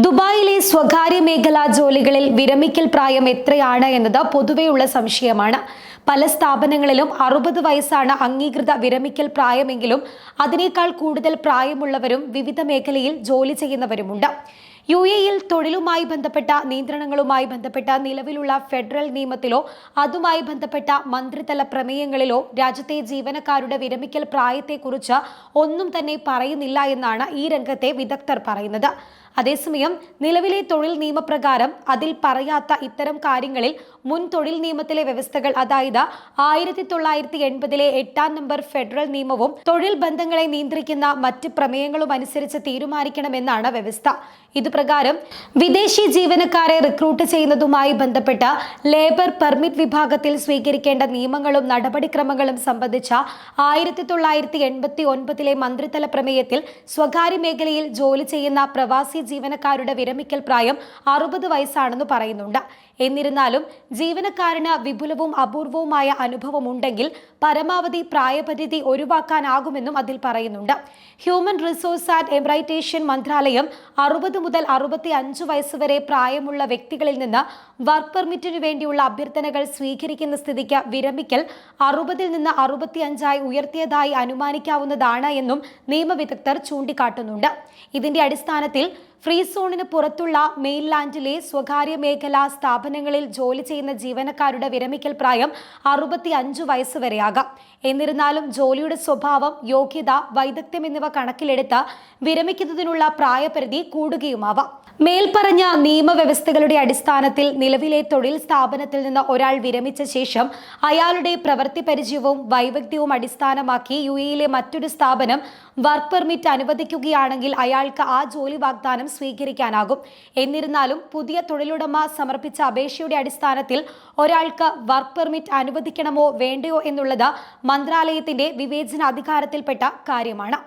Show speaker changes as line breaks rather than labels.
ദുബായിലെ സ്വകാര്യ മേഖലാ ജോലികളിൽ വിരമിക്കൽ പ്രായം എത്രയാണ് എന്നത് പൊതുവെയുള്ള സംശയമാണ്. പല സ്ഥാപനങ്ങളിലും 60 വയസ്സാണ് അംഗീകൃത വിരമിക്കൽ പ്രായമെങ്കിലും അതിനേക്കാൾ കൂടുതൽ പ്രായമുള്ളവരും വിവിധ മേഖലയിൽ ജോലി ചെയ്യുന്നവരുമുണ്ട്. UAEയിൽ തൊഴിലുമായി ബന്ധപ്പെട്ട നിയന്ത്രണങ്ങളുമായി ബന്ധപ്പെട്ട നിലവിലുള്ള ഫെഡറൽ നിയമത്തിലോ അതുമായി ബന്ധപ്പെട്ട മന്ത്രിതല പ്രമേയങ്ങളിലോ രാജ്യത്തെ ജീവനക്കാരുടെ വിരമിക്കൽ പ്രായത്തെക്കുറിച്ച് ഒന്നും തന്നെ പറയുന്നില്ല എന്നാണ് ഈ രംഗത്തെ വിദഗ്ധർ പറയുന്നത്. അതേസമയം നിലവിലെ തൊഴിൽ നിയമപ്രകാരം അതിൽ പറയാത്ത ഇത്തരം കാര്യങ്ങളിൽ മുൻ തൊഴിൽ നിയമത്തിലെ വ്യവസ്ഥകൾ, അതായത് 1980 8-ാം നമ്പർ ഫെഡറൽ നിയമവും തൊഴിൽ ബന്ധങ്ങളെ നിയന്ത്രിക്കുന്ന മറ്റ് പ്രമേയങ്ങളും അനുസരിച്ച് തീരുമാനിക്കണമെന്നാണ് വ്യവസ്ഥ. ഇതുപ്രകാരം വിദേശി ജീവനക്കാരെ റിക്രൂട്ട് ചെയ്യുന്നതുമായി ബന്ധപ്പെട്ട ലേബർ പെർമിറ്റ് വിഭാഗത്തിൽ സ്വീകരിക്കേണ്ട നിയമങ്ങളും നടപടിക്രമങ്ങളും സംബന്ധിച്ച 1989 മന്ത്രിതല പ്രമേയത്തിൽ സ്വകാര്യ മേഖലയിൽ ജോലി ചെയ്യുന്ന പ്രവാസി ജീവനക്കാരുടെ വിരമിക്കൽ പ്രായം 60 വയസ്സാണെന്ന് പറയുന്നുണ്ട്. എന്നിരുന്നാലും ജീവനക്കാരന് വിപുലവും അപൂർവവുമായ അനുഭവം ഉണ്ടെങ്കിൽ പരമാവധി പ്രായപരിധി ഒഴിവാക്കാനാകുമെന്നും അതിൽ പറയുന്നുണ്ട്. ഹ്യൂമൻ റിസോഴ്സ് ആൻഡ് എംപ്ലോയ്മെന്റ് മന്ത്രാലയം 60 മുതൽ 65 വയസ്സുവരെ പ്രായമുള്ള വ്യക്തികളിൽ നിന്ന് വർക്ക് പെർമിറ്റിനു വേണ്ടിയുള്ള അഭ്യർത്ഥനകൾ സ്വീകരിക്കുന്ന സ്ഥിതിക്ക് വിരമിക്കൽ 60-ൽ നിന്ന് 65-ആയി ഉയർത്തിയതായി അനുമാനിക്കാവുന്നതാണ് എന്നും നിയമവിദഗ്ധർ ചൂണ്ടിക്കാട്ടുന്നുണ്ട്. ഇതിന്റെ അടിസ്ഥാനത്തിൽ ഫ്രീ സോണിന് പുറത്തുള്ള മെയിൻലാൻഡിലെ സ്വകാര്യ മേഖലാ സ്ഥാപനങ്ങളിൽ ജോലി ചെയ്യുന്ന ജീവനക്കാരുടെ വിരമിക്കൽ പ്രായം 65 വയസ്സ് വരെയാകാം. എന്നിരുന്നാലും ജോലിയുടെ സ്വഭാവം, യോഗ്യത, വൈദഗ്ധ്യം എന്നിവ കണക്കിലെടുത്ത് വിരമിക്കുന്നതിനുള്ള പ്രായപരിധി കൂടുകയുമാവാം. മേൽപ്പറഞ്ഞ നിയമവ്യവസ്ഥകളുടെ അടിസ്ഥാനത്തിൽ നിലവിലെ തൊഴിൽ സ്ഥാപനത്തിൽ നിന്ന് ഒരാൾ വിരമിച്ച ശേഷം അയാളുടെ പ്രവൃത്തി പരിചയവും വൈദഗ്ധ്യവും അടിസ്ഥാനമാക്കി UAEയിലെ മറ്റൊരു സ്ഥാപനം വർക്ക് പെർമിറ്റ് അനുവദിക്കുകയാണെങ്കിൽ അയാൾക്ക് ആ ജോലി വാഗ്ദാനം സ്വീകരിക്കാനാകും. എന്നിരുന്നാലും പുതിയ തൊഴിലുടമ സമർപ്പിച്ച അപേക്ഷയുടെ അടിസ്ഥാനത്തിൽ ഒരാൾക്ക് വർക്ക് പെർമിറ്റ് അനുവദിക്കണമോ വേണ്ടയോ എന്നുള്ളത് മന്ത്രാലയത്തിന്റെ വിവേചനാധികാരത്തിൽപ്പെട്ട കാര്യമാണ്.